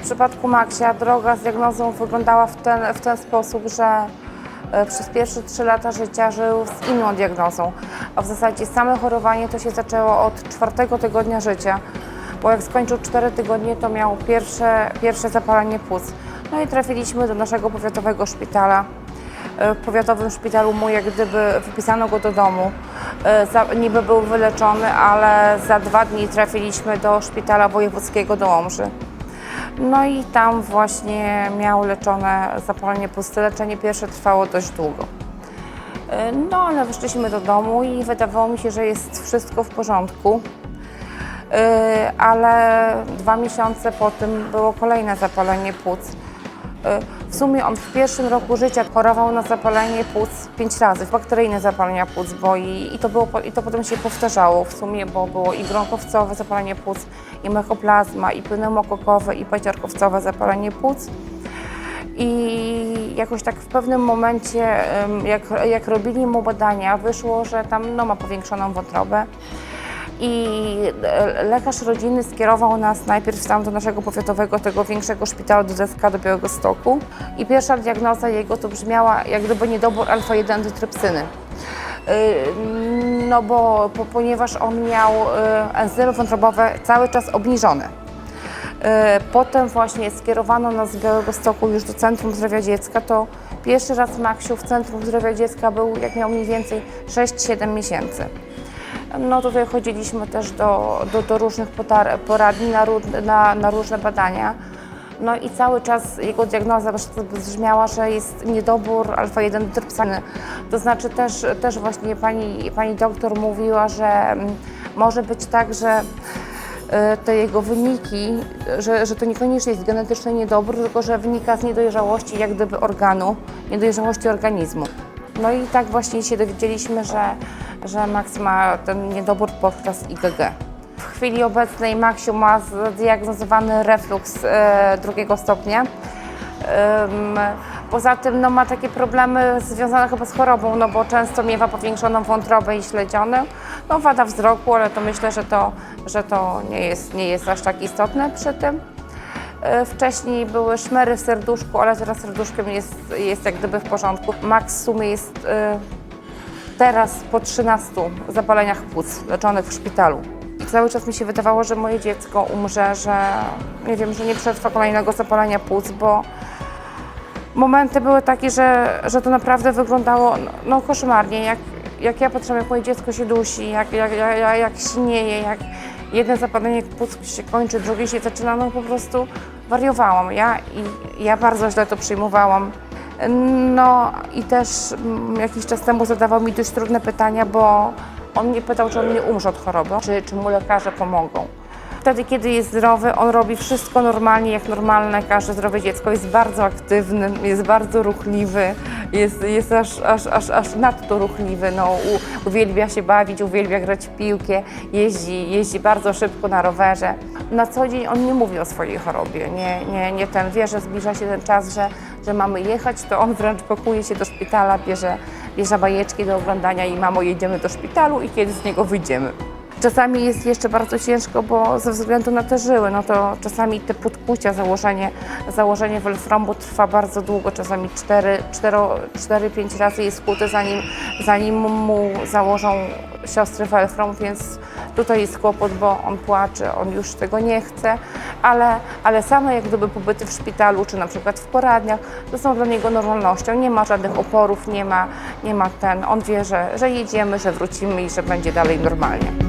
przypadku Maksia droga z diagnozą wyglądała w ten sposób, że przez pierwsze 3 lata życia żył z inną diagnozą, a w zasadzie same chorowanie to się zaczęło od 4. tygodnia życia, bo jak skończył 4 tygodnie, to miał pierwsze zapalenie płuc. No i trafiliśmy do naszego powiatowego szpitala. W powiatowym szpitalu mu jak gdyby wypisano go do domu. Niby był wyleczony, ale za 2 dni trafiliśmy do szpitala wojewódzkiego do Łomży. No i tam właśnie miał leczone zapalenie płuc. Leczenie pierwsze trwało dość długo. No ale wyszliśmy do domu i wydawało mi się, że jest wszystko w porządku. Ale 2 miesiące po tym było kolejne zapalenie płuc. W sumie on w pierwszym roku życia chorował na zapalenie płuc 5 razy, bakteryjne zapalenia płuc, i to potem się powtarzało w sumie, bo było i gronkowcowe zapalenie płuc, i mykoplazma, i pneumokokowe, i paciorkowcowe zapalenie płuc. I jakoś tak w pewnym momencie, jak robili mu badania, wyszło, że tam ma powiększoną wątrobę. I lekarz rodzinny skierował nas najpierw tam do naszego powiatowego, tego większego szpitala do DSK do Białegostoku. I pierwsza diagnoza jego to brzmiała jak gdyby niedobór alfa-1 antitrypsyny. No ponieważ on miał enzymy wątrobowe cały czas obniżone. Potem właśnie skierowano nas z Białegostoku już do Centrum Zdrowia Dziecka. To pierwszy raz Maksiu w Centrum Zdrowia Dziecka był, jak miał mniej więcej 6-7 miesięcy. No tutaj chodziliśmy też do różnych poradni na różne badania. No i cały czas jego diagnoza brzmiała, że jest niedobór alfa-1 antitrypsyny. To znaczy też właśnie pani doktor mówiła, że może być tak, że te jego wyniki, że to niekoniecznie jest genetyczny niedobór, tylko że wynika z niedojrzałości jak gdyby organu, niedojrzałości organizmu. No i tak właśnie się dowiedzieliśmy, że Max ma ten niedobór podczas IgG. W chwili obecnej Maksiu ma zdiagnozowany refluks 2. stopnia. Poza tym ma takie problemy związane chyba z chorobą, bo często miewa powiększoną wątrobę i śledziony. Wada wzroku, ale to myślę, że to nie jest aż tak istotne przy tym. Wcześniej były szmery w serduszku, ale teraz serduszkiem jest jak gdyby w porządku. Max w sumie jest teraz po 13 zapaleniach płuc leczonych w szpitalu. I cały czas mi się wydawało, że moje dziecko umrze, że nie wiem, że nie przetrwa kolejnego zapalenia płuc, bo momenty były takie, że to naprawdę wyglądało koszmarnie. Jak ja patrzyłam, jak moje dziecko się dusi, jak sinieje, jak jedno zapalenie płuc się kończy, drugie się zaczyna, po prostu wariowałam. Ja bardzo źle to przyjmowałam. No i też jakiś czas temu zadawał mi dość trudne pytania, bo on mnie pytał, czy on nie umrze od choroby, czy mu lekarze pomogą. Wtedy, kiedy jest zdrowy, on robi wszystko normalnie, jak normalne każde zdrowe dziecko. Jest bardzo aktywny, jest bardzo ruchliwy, jest aż nadto ruchliwy. Uwielbia się bawić, uwielbia grać w piłkę, jeździ bardzo szybko na rowerze. Na co dzień on nie mówi o swojej chorobie, wie, że zbliża się ten czas, że mamy jechać, to on wręcz pakuje się do szpitala, bierze bajeczki do oglądania i mamo, jedziemy do szpitalu i kiedy z niego wyjdziemy. Czasami jest jeszcze bardzo ciężko, bo ze względu na te żyły, to czasami te podkłucia, założenie wolframu trwa bardzo długo, czasami 4-5 razy jest kłute, zanim mu założą siostry wolfram, więc tutaj jest kłopot, bo on płacze, on już tego nie chce, ale same jak gdyby pobyty w szpitalu, czy na przykład w poradniach, to są dla niego normalnością, nie ma żadnych oporów, on wie, że jedziemy, że wrócimy i że będzie dalej normalnie.